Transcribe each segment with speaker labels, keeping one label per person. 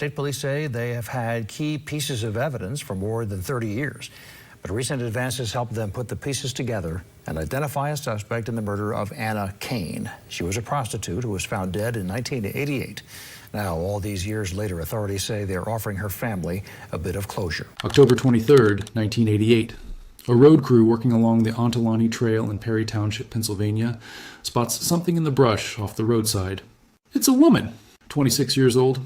Speaker 1: State police say they have had key pieces of evidence for more than 30 years. But recent advances helped them put the pieces together and identify a suspect in the murder of Anna Kane. She was a prostitute who was found dead in 1988. Now, all these years later, authorities say they're offering her family a bit of closure.
Speaker 2: October 23rd, 1988. A road crew working along the Ontelaunee Trail in Perry Township, Pennsylvania, spots something in the brush off the roadside. It's a woman, 26 years old,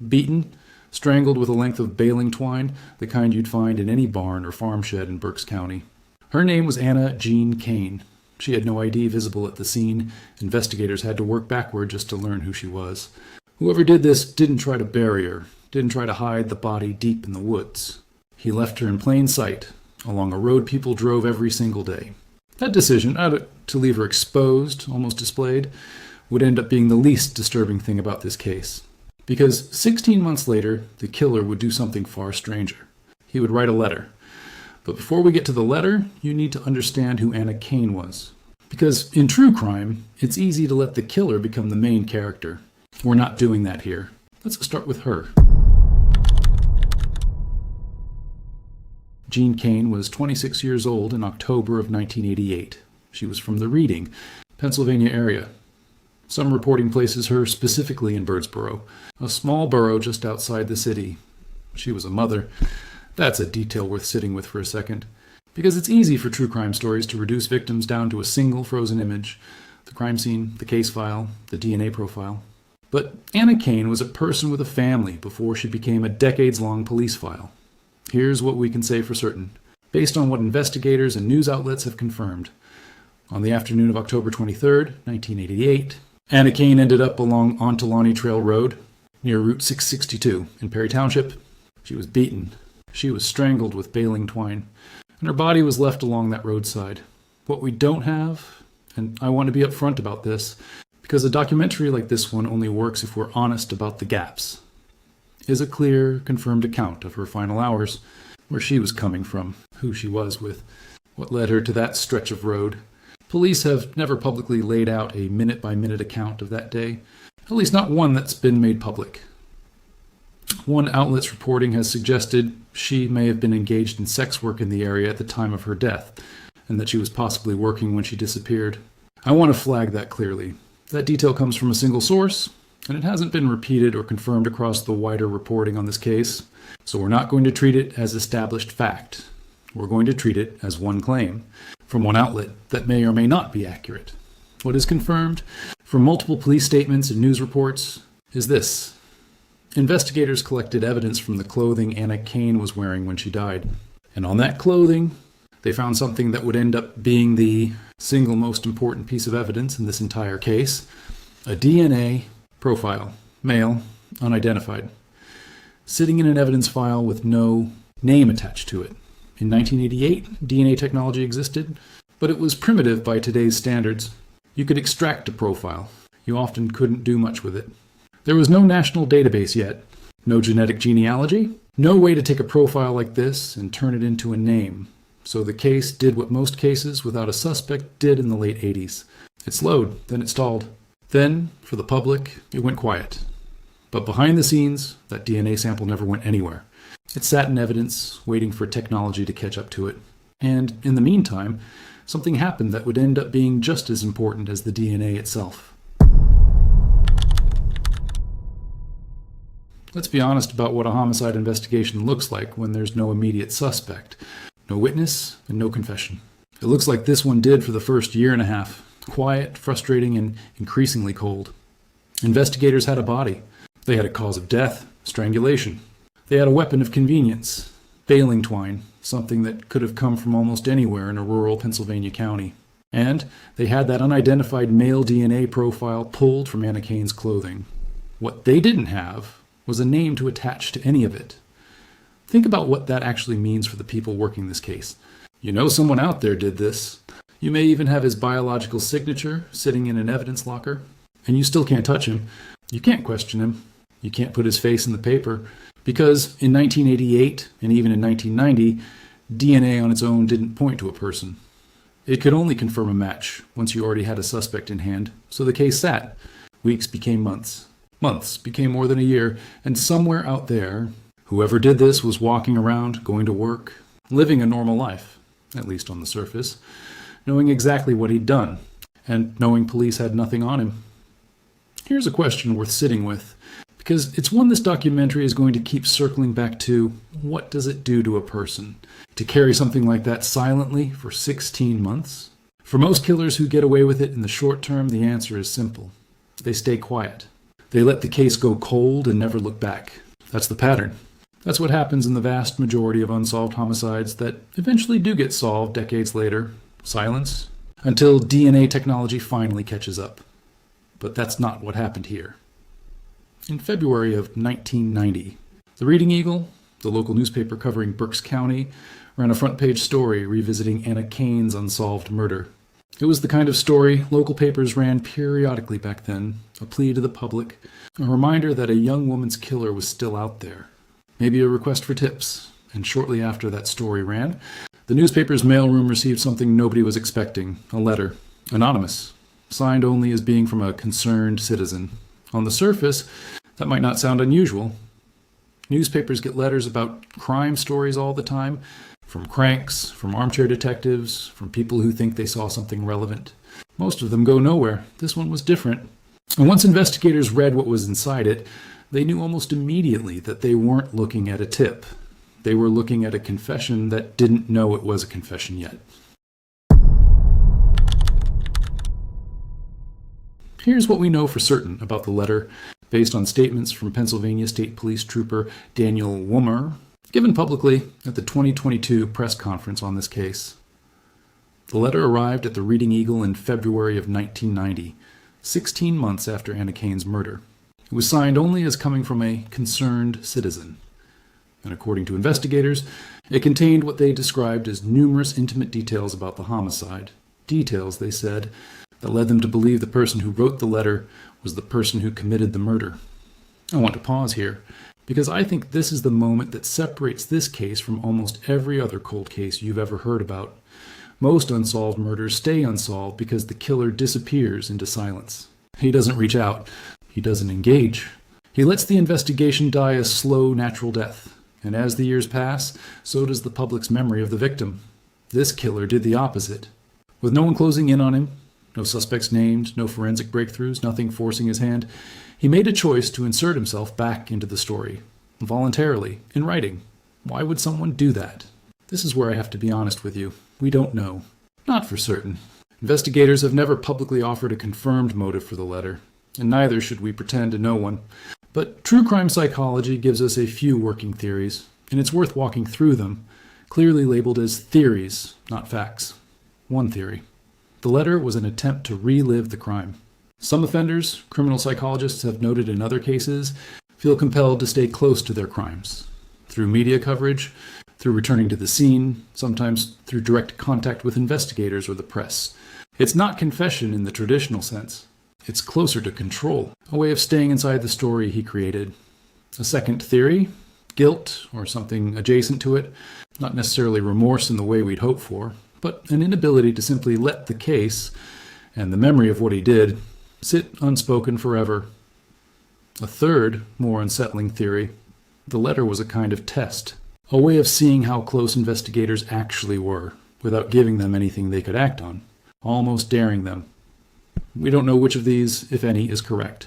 Speaker 2: beaten, strangled with a length of baling twine, the kind you'd find in any barn or farm shed in Berks County. Her name was Anna Jean Kane. She had no ID visible at the scene. Investigators had to work backward just to learn who she was. Whoever did this didn't try to bury her, didn't try to hide the body deep in the woods. He left her in plain sight, along a road people drove every single day. That decision, to leave her exposed, almost displayed, would end up being the least disturbing thing about this case. Because 16 months later, the killer would do something far stranger. He would write a letter. But before we get to the letter, you need to understand who Anna Kane was. Because in true crime, it's easy to let the killer become the main character. We're not doing that here. Let's start with her. Jean Kane was 26 years old in October of 1988. She was from the Reading, Pennsylvania area. Some reporting places her specifically in Birdsboro, a small borough just outside the city. She was a mother. That's a detail worth sitting with for a second, because it's easy for true crime stories to reduce victims down to a single frozen image, the crime scene, the case file, the DNA profile. But Anna Kane was a person with a family before she became a decades-long police file. Here's what we can say for certain, based on what investigators and news outlets have confirmed. On the afternoon of October 23rd, 1988, Anna Kane ended up along Ontelaunee Trail Road, near Route 662 in Perry Township. She was beaten. She was strangled with baling twine, and her body was left along that roadside. What we don't have, and I want to be upfront about this, because a documentary like this one only works if we're honest about the gaps, is a clear, confirmed account of her final hours, where she was coming from, who she was with, what led her to that stretch of road. Police have never publicly laid out a minute-by-minute account of that day, at least not one that's been made public. One outlet's reporting has suggested she may have been engaged in sex work in the area at the time of her death, and that she was possibly working when she disappeared. I want to flag that clearly. That detail comes from a single source, and it hasn't been repeated or confirmed across the wider reporting on this case, so we're not going to treat it as established fact. We're going to treat it as one claim from one outlet that may or may not be accurate. What is confirmed from multiple police statements and news reports is this. Investigators collected evidence from the clothing Anna Kane was wearing when she died. And on that clothing, they found something that would end up being the single most important piece of evidence in this entire case, a DNA profile, male, unidentified, sitting in an evidence file with no name attached to it. In 1988, DNA technology existed, but it was primitive by today's standards. You could extract a profile. You often couldn't do much with it. There was no national database yet, no genetic genealogy, no way to take a profile like this and turn it into a name. So the case did what most cases without a suspect did in the late 80s. It slowed, then it stalled. Then, for the public, it went quiet. But behind the scenes, that DNA sample never went anywhere. It sat in evidence, waiting for technology to catch up to it. And in the meantime, something happened that would end up being just as important as the DNA itself. Let's be honest about what a homicide investigation looks like when there's no immediate suspect, no witness, and no confession. It looks like this one did for the first year and a half. Quiet, frustrating, and increasingly cold. Investigators had a body. They had a cause of death, strangulation. They had a weapon of convenience, baling twine, something that could have come from almost anywhere in a rural Pennsylvania county. And they had that unidentified male DNA profile pulled from Anna Kane's clothing. What they didn't have was a name to attach to any of it. Think about what that actually means for the people working this case. You know someone out there did this. You may even have his biological signature sitting in an evidence locker, and you still can't touch him. You can't question him. You can't put his face in the paper, because in 1988 and even in 1990, DNA on its own didn't point to a person. It could only confirm a match once you already had a suspect in hand, so the case sat. Weeks became months. Months became more than a year, and somewhere out there, whoever did this was walking around, going to work, living a normal life, at least on the surface, knowing exactly what he'd done, and knowing police had nothing on him. Here's a question worth sitting with, because it's one this documentary is going to keep circling back to: what does it do to a person to carry something like that silently for 16 months? For most killers who get away with it in the short term, the answer is simple. They stay quiet. They let the case go cold and never look back. That's the pattern. That's what happens in the vast majority of unsolved homicides that eventually do get solved decades later. Silence, until DNA technology finally catches up. But that's not what happened here. In February of 1990, the Reading Eagle, the local newspaper covering Berks County, ran a front-page story revisiting Anna Kane's unsolved murder. It was the kind of story local papers ran periodically back then, a plea to the public, a reminder that a young woman's killer was still out there, maybe a request for tips. And shortly after that story ran, the newspaper's mailroom received something nobody was expecting: a letter, anonymous, signed only as being from a concerned citizen. On the surface, that might not sound unusual. Newspapers get letters about crime stories all the time, from cranks, from armchair detectives, from people who think they saw something relevant. Most of them go nowhere. This one was different. And once investigators read what was inside it, they knew almost immediately that they weren't looking at a tip. They were looking at a confession that didn't know it was a confession yet. Here's what we know for certain about the letter, based on statements from Pennsylvania State Police Trooper Daniel Wummer, given publicly at the 2022 press conference on this case. The letter arrived at the Reading Eagle in February of 1990, 16 months after Anna Kane's murder. It was signed only as coming from a concerned citizen. And according to investigators, it contained what they described as numerous intimate details about the homicide. Details, they said, that led them to believe the person who wrote the letter was the person who committed the murder. I want to pause here, because I think this is the moment that separates this case from almost every other cold case you've ever heard about. Most unsolved murders stay unsolved because the killer disappears into silence. He doesn't reach out. He doesn't engage. He lets the investigation die a slow, natural death. And as the years pass, so does the public's memory of the victim. This killer did the opposite. With no one closing in on him, no suspects named, no forensic breakthroughs, nothing forcing his hand, he made a choice to insert himself back into the story, voluntarily, in writing. Why would someone do that? This is where I have to be honest with you. We don't know. Not for certain. Investigators have never publicly offered a confirmed motive for the letter, and neither should we pretend to know one. But true crime psychology gives us a few working theories, and it's worth walking through them, clearly labeled as theories, not facts. One theory: the letter was an attempt to relive the crime. Some offenders, criminal psychologists have noted in other cases, feel compelled to stay close to their crimes. Through media coverage, through returning to the scene, sometimes through direct contact with investigators or the press. It's not confession in the traditional sense. It's closer to control, a way of staying inside the story he created. A second theory: guilt, or something adjacent to it, not necessarily remorse in the way we'd hope for, but an inability to simply let the case, and the memory of what he did, sit unspoken forever. A third, more unsettling theory: the letter was a kind of test, a way of seeing how close investigators actually were, without giving them anything they could act on, almost daring them. We don't know which of these, if any, is correct.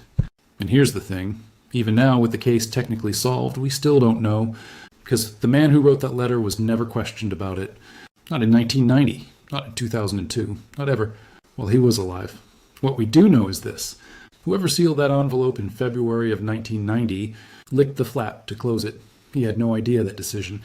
Speaker 2: And here's the thing: even now, with the case technically solved, we still don't know, because the man who wrote that letter was never questioned about it. Not in 1990, not in 2002, not ever while he was alive. What we do know is this: whoever sealed that envelope in February of 1990 licked the flap to close it. He had no idea that decision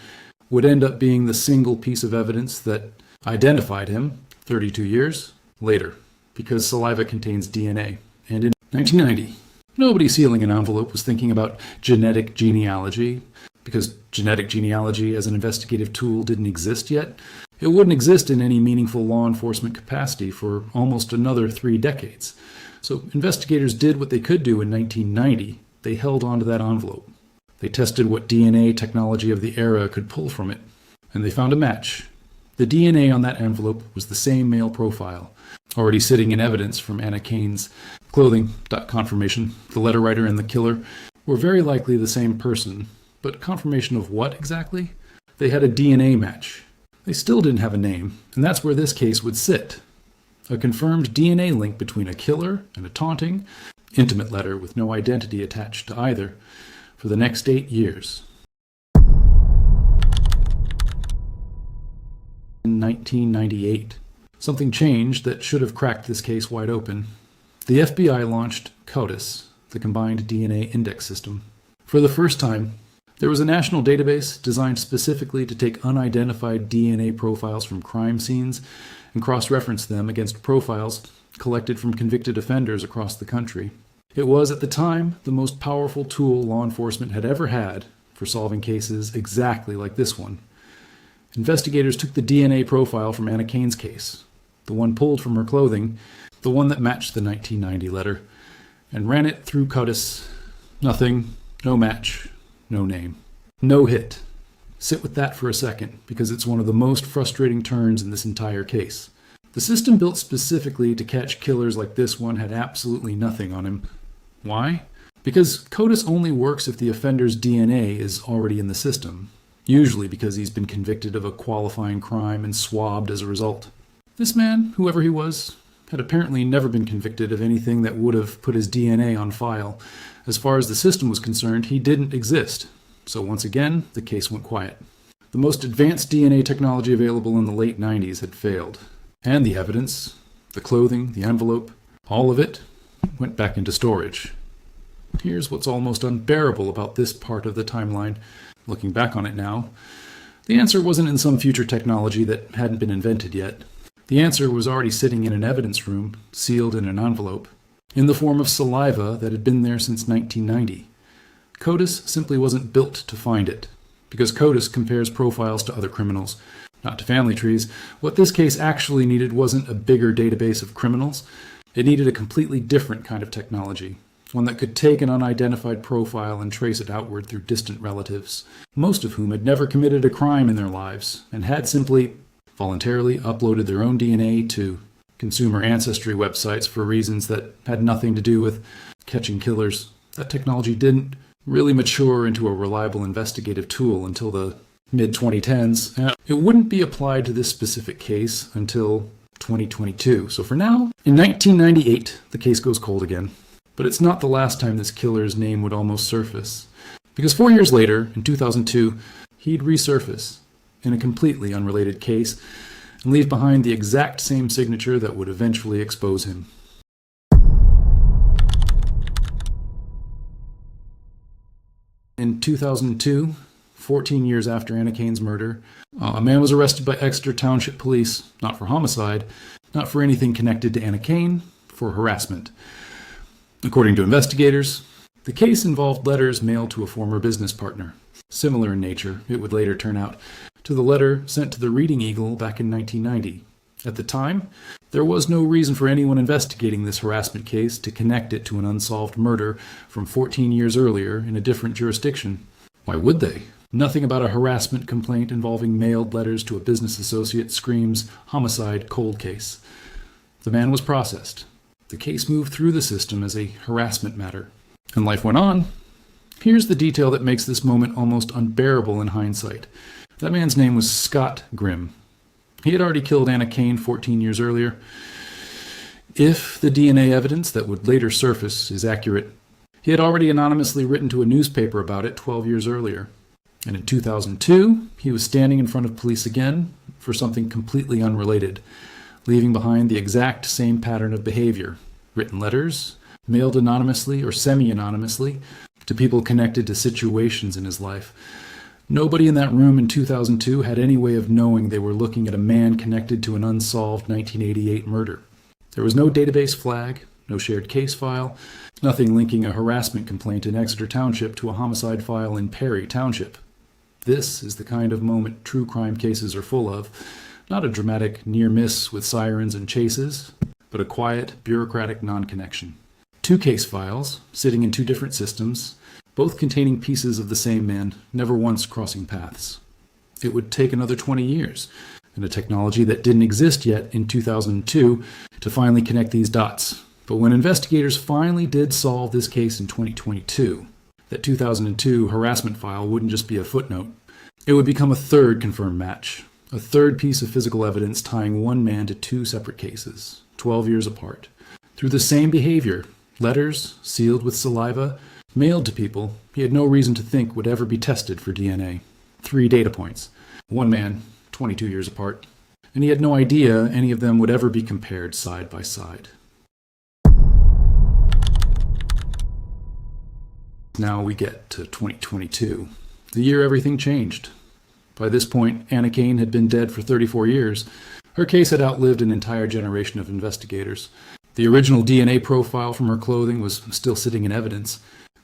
Speaker 2: would end up being the single piece of evidence that identified him 32 years later, because saliva contains DNA. And in 1990, nobody sealing an envelope was thinking about genetic genealogy, because genetic genealogy as an investigative tool didn't exist yet. It wouldn't exist in any meaningful law enforcement capacity for almost another 3 decades. So investigators did what they could do in 1990. They held onto that envelope. They tested what DNA technology of the era could pull from it, and they found a match. The DNA on that envelope was the same male profile. already sitting in evidence from Anna Kane's clothing. Confirmation, the letter writer and the killer were very likely the same person, but confirmation of what exactly? They had a DNA match. They still didn't have a name, and that's where this case would sit. A confirmed DNA link between a killer and a taunting, intimate letter with no identity attached to either for the next 8 years. In 1998, something changed that should have cracked this case wide open. The FBI launched CODIS, the Combined DNA Index System. For the first time, there was a national database designed specifically to take unidentified DNA profiles from crime scenes and cross-reference them against profiles collected from convicted offenders across the country. It was, at the time, the most powerful tool law enforcement had ever had for solving cases exactly like this one. Investigators took the DNA profile from Anna Kane's case, the one pulled from her clothing, the one that matched the 1990 letter, and ran it through CODIS. Nothing, no match, no name. No hit. Sit with that for a second, because it's one of the most frustrating turns in this entire case. The system built specifically to catch killers like this one had absolutely nothing on him. Why? Because CODIS only works if the offender's DNA is already in the system, usually because he's been convicted of a qualifying crime and swabbed as a result. This man, whoever he was, had apparently never been convicted of anything that would have put his DNA on file. As far as the system was concerned, he didn't exist. So once again, the case went quiet. The most advanced DNA technology available in the late 90s had failed. And the evidence, the clothing, the envelope, all of it went back into storage. Here's what's almost unbearable about this part of the timeline. Looking back on it now, the answer wasn't in some future technology that hadn't been invented yet. The answer was already sitting in an evidence room, sealed in an envelope, in the form of saliva that had been there since 1990. CODIS simply wasn't built to find it, because CODIS compares profiles to other criminals, not to family trees. What this case actually needed wasn't a bigger database of criminals. It needed a completely different kind of technology, one that could take an unidentified profile and trace it outward through distant relatives, most of whom had never committed a crime in their lives and had simply voluntarily uploaded their own DNA to consumer ancestry websites for reasons that had nothing to do with catching killers. That technology didn't really mature into a reliable investigative tool until the mid-2010s. It wouldn't be applied to this specific case until 2022. So for now, in 1998, the case goes cold again. But it's not the last time this killer's name would almost surface. Because 4 years later, in 2002, he'd resurface in a completely unrelated case and leave behind the exact same signature that would eventually expose him. In 2002, 14 years after Anna Kane's murder, a man was arrested by Exeter Township Police, not for homicide, not for anything connected to Anna Kane, for harassment. According to investigators, the case involved letters mailed to a former business partner. Similar in nature, it would later turn out, to the letter sent to the Reading Eagle back in 1990. At the time, there was no reason for anyone investigating this harassment case to connect it to an unsolved murder from 14 years earlier in a different jurisdiction. Why would they? Nothing about a harassment complaint involving mailed letters to a business associate screams homicide cold case. The man was processed. The case moved through the system as a harassment matter. And life went on. Here's the detail that makes this moment almost unbearable in hindsight. That man's name was Scott Grimm. He had already killed Anna Kane 14 years earlier. If the DNA evidence that would later surface is accurate, he had already anonymously written to a newspaper about it 12 years earlier. And in 2002, he was standing in front of police again for something completely unrelated, leaving behind the exact same pattern of behavior. Written letters, mailed anonymously or semi-anonymously, to people connected to situations in his life. Nobody in that room in 2002 had any way of knowing they were looking at a man connected to an unsolved 1988 murder. There was no database flag, no shared case file, nothing linking a harassment complaint in Exeter Township to a homicide file in Perry Township. This is the kind of moment true crime cases are full of. Not a dramatic near-miss with sirens and chases, but a quiet, bureaucratic non-connection. 2 case files, sitting in 2 different systems, both containing pieces of the same man, never once crossing paths. It would take another 20 years, and a technology that didn't exist yet in 2002 to finally connect these dots. But when investigators finally did solve this case in 2022, that 2002 harassment file wouldn't just be a footnote. It would become a third confirmed match, a third piece of physical evidence tying one man to two separate cases, 12 years apart. Through the same behavior, letters sealed with saliva, mailed to people he had no reason to think would ever be tested for DNA. 3 data points. One man, 22 years apart, and he had no idea any of them would ever be compared side by side. Now we get to 2022, the year everything changed. By this point, Anna Kane had been dead for 34 years. Her case had outlived an entire generation of investigators. The original DNA profile from her clothing was still sitting in evidence.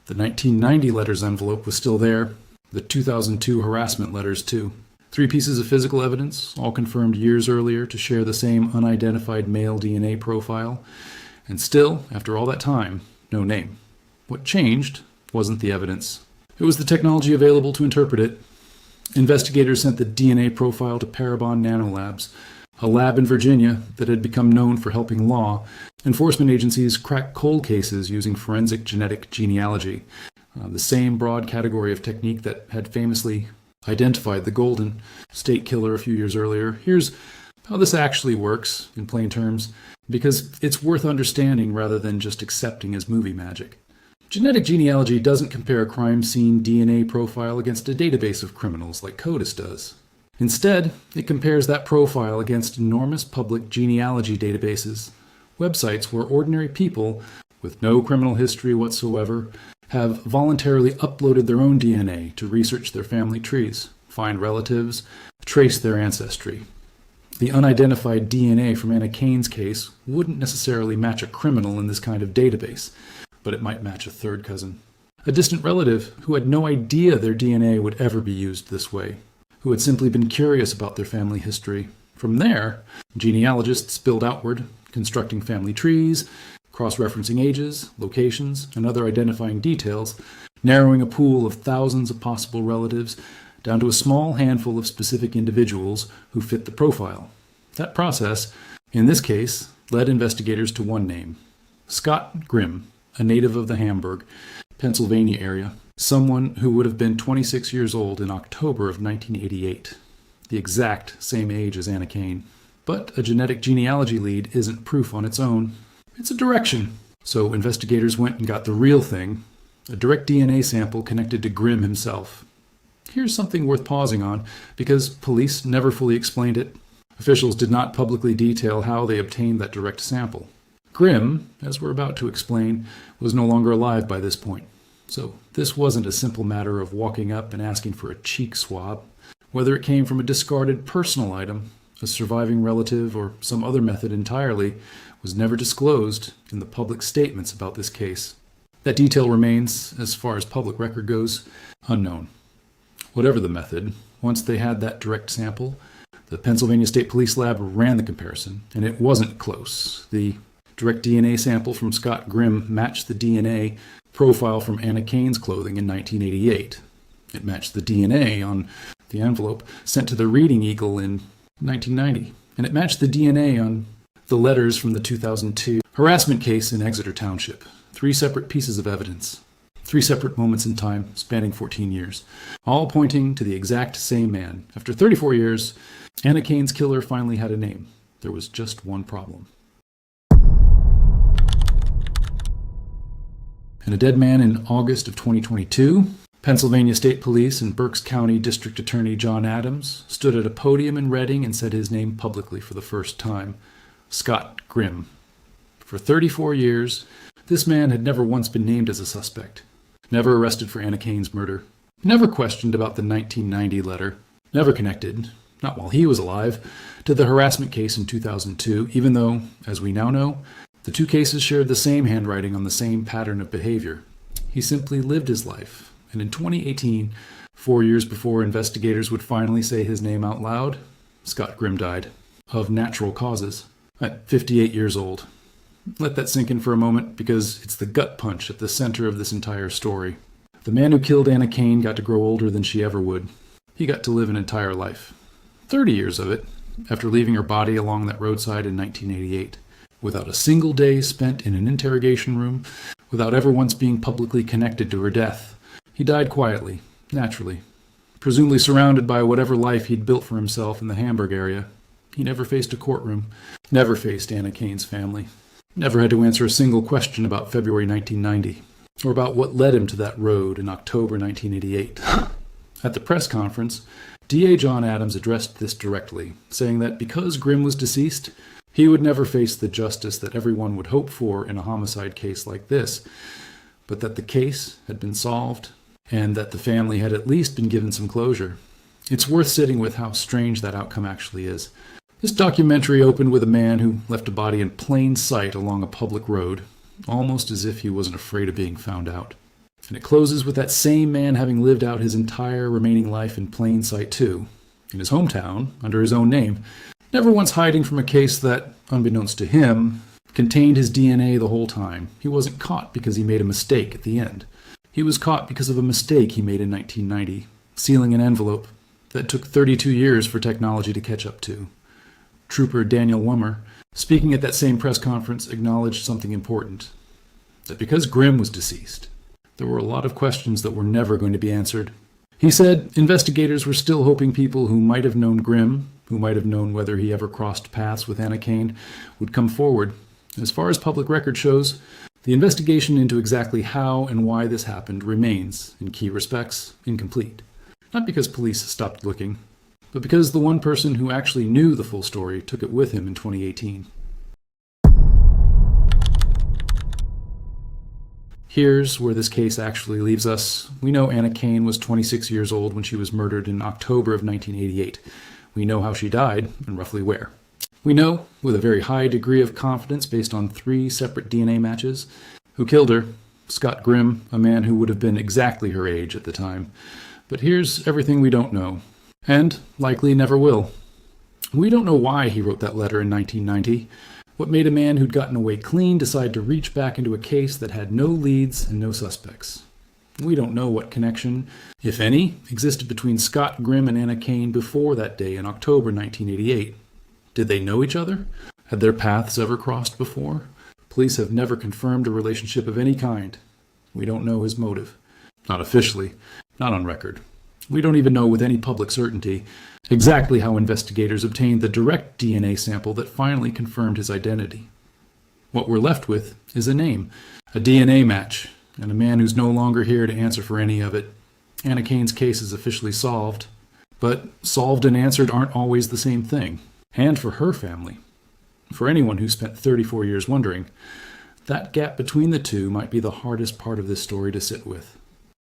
Speaker 2: The 1990 letters envelope was still there. The 2002 harassment letters, too. 3 pieces of physical evidence, all confirmed years earlier to share the same unidentified male DNA profile. And still, after all that time, no name. What changed wasn't the evidence. It was the technology available to interpret it. Investigators sent the DNA profile to Parabon NanoLabs, a lab in Virginia that had become known for helping law enforcement agencies crack cold cases using forensic genetic genealogy, the same broad category of technique that had famously identified the Golden State Killer a few years earlier. Here's how this actually works, in plain terms, because it's worth understanding rather than just accepting as movie magic. Genetic genealogy doesn't compare a crime scene DNA profile against a database of criminals like CODIS does. Instead, it compares that profile against enormous public genealogy databases, websites where ordinary people with no criminal history whatsoever have voluntarily uploaded their own DNA to research their family trees, find relatives, trace their ancestry. The unidentified DNA from Anna Kane's case wouldn't necessarily match a criminal in this kind of database, but it might match a third cousin, a distant relative who had no idea their DNA would ever be used this way, who had simply been curious about their family history. From there, genealogists build outward, constructing family trees, cross-referencing ages, locations, and other identifying details, narrowing a pool of thousands of possible relatives down to a small handful of specific individuals who fit the profile. That process, in this case, led investigators to one name, Scott Grimm, a native of the Hamburg, Pennsylvania area, someone who would have been 26 years old in October of 1988, the exact same age as Anna Kane. But a genetic genealogy lead isn't proof on its own. It's a direction. So investigators went and got the real thing, a direct DNA sample connected to Grimm himself. Here's something worth pausing on, because police never fully explained it. Officials did not publicly detail how they obtained that direct sample. Grimm, as we're about to explain, was no longer alive by this point. So this wasn't a simple matter of walking up and asking for a cheek swab. Whether it came from a discarded personal item, a surviving relative, or some other method entirely, was never disclosed in the public statements about this case. That detail remains, as far as public record goes, unknown. Whatever the method, once they had that direct sample, the Pennsylvania State Police Lab ran the comparison, and it wasn't close. The direct DNA sample from Scott Grimm matched the DNA profile from Anna Kane's clothing in 1988. It matched the DNA on the envelope sent to the Reading Eagle in 1990. And it matched the DNA on the letters from the 2002 harassment case in Exeter Township. 3 separate pieces of evidence. 3 separate moments in time, spanning 14 years. All pointing to the exact same man. After 34 years, Anna Kane's killer finally had a name. There was just one problem. And a dead man in August of 2022, Pennsylvania State Police and Berks County District Attorney John Adams stood at a podium in Reading and said his name publicly for the first time, Scott Grimm. For 34 years, this man had never once been named as a suspect, never arrested for Anna Kane's murder, never questioned about the 1990 letter, never connected, not while he was alive, to the harassment case in 2002, even though, as we now know, the 2 cases shared the same handwriting on the same pattern of behavior. He simply lived his life, and in 2018, 4 years before investigators would finally say his name out loud, Scott Grimm died, of natural causes, at 58 years old. Let that sink in for a moment, because it's the gut punch at the center of this entire story. The man who killed Anna Kane got to grow older than she ever would. He got to live an entire life. 30 years of it, after leaving her body along that roadside in 1988, without a single day spent in an interrogation room, without ever once being publicly connected to her death. He died quietly, naturally, presumably surrounded by whatever life he'd built for himself in the Hamburg area. He never faced a courtroom, never faced Anna Kane's family, never had to answer a single question about February 1990, or about what led him to that road in October 1988. At the press conference, DA John Adams addressed this directly, saying that because Grimm was deceased, he would never face the justice that everyone would hope for in a homicide case like this, but that the case had been solved and that the family had at least been given some closure. It's worth sitting with how strange that outcome actually is. This documentary opened with a man who left a body in plain sight along a public road, almost as if he wasn't afraid of being found out. And it closes with that same man having lived out his entire remaining life in plain sight too, in his hometown, under his own name, never once hiding from a case that, unbeknownst to him, contained his DNA the whole time. He wasn't caught because he made a mistake at the end. He was caught because of a mistake he made in 1990, sealing an envelope that took 32 years for technology to catch up to. Trooper Daniel Wummer, speaking at that same press conference, acknowledged something important, that because Grimm was deceased, there were a lot of questions that were never going to be answered. He said investigators were still hoping people who might have known Grimm, who might have known whether he ever crossed paths with Anna Kane, would come forward. As far as public record shows, the investigation into exactly how and why this happened remains, in key respects, incomplete. Not because police stopped looking, but because the one person who actually knew the full story took it with him in 2018. Here's where this case actually leaves us. We know Anna Kane was 26 years old when she was murdered in October of 1988. We know how she died and roughly where. We know, with a very high degree of confidence based on 3 separate DNA matches, who killed her: Scott Grimm, a man who would have been exactly her age at the time. But here's everything we don't know, and likely never will. We don't know why he wrote that letter in 1990. What made a man who'd gotten away clean decide to reach back into a case that had no leads and no suspects? We don't know what connection, if any, existed between Scott Grimm and Anna Kane before that day in October 1988. Did they know each other? Had their paths ever crossed before? Police have never confirmed a relationship of any kind. We don't know his motive. Not officially, not on record. We don't even know with any public certainty exactly how investigators obtained the direct DNA sample that finally confirmed his identity. What we're left with is a name, a DNA match, and a man who's no longer here to answer for any of it. Anna Kane's case is officially solved, but solved and answered aren't always the same thing. And for her family, for anyone who spent 34 years wondering, that gap between the two might be the hardest part of this story to sit with.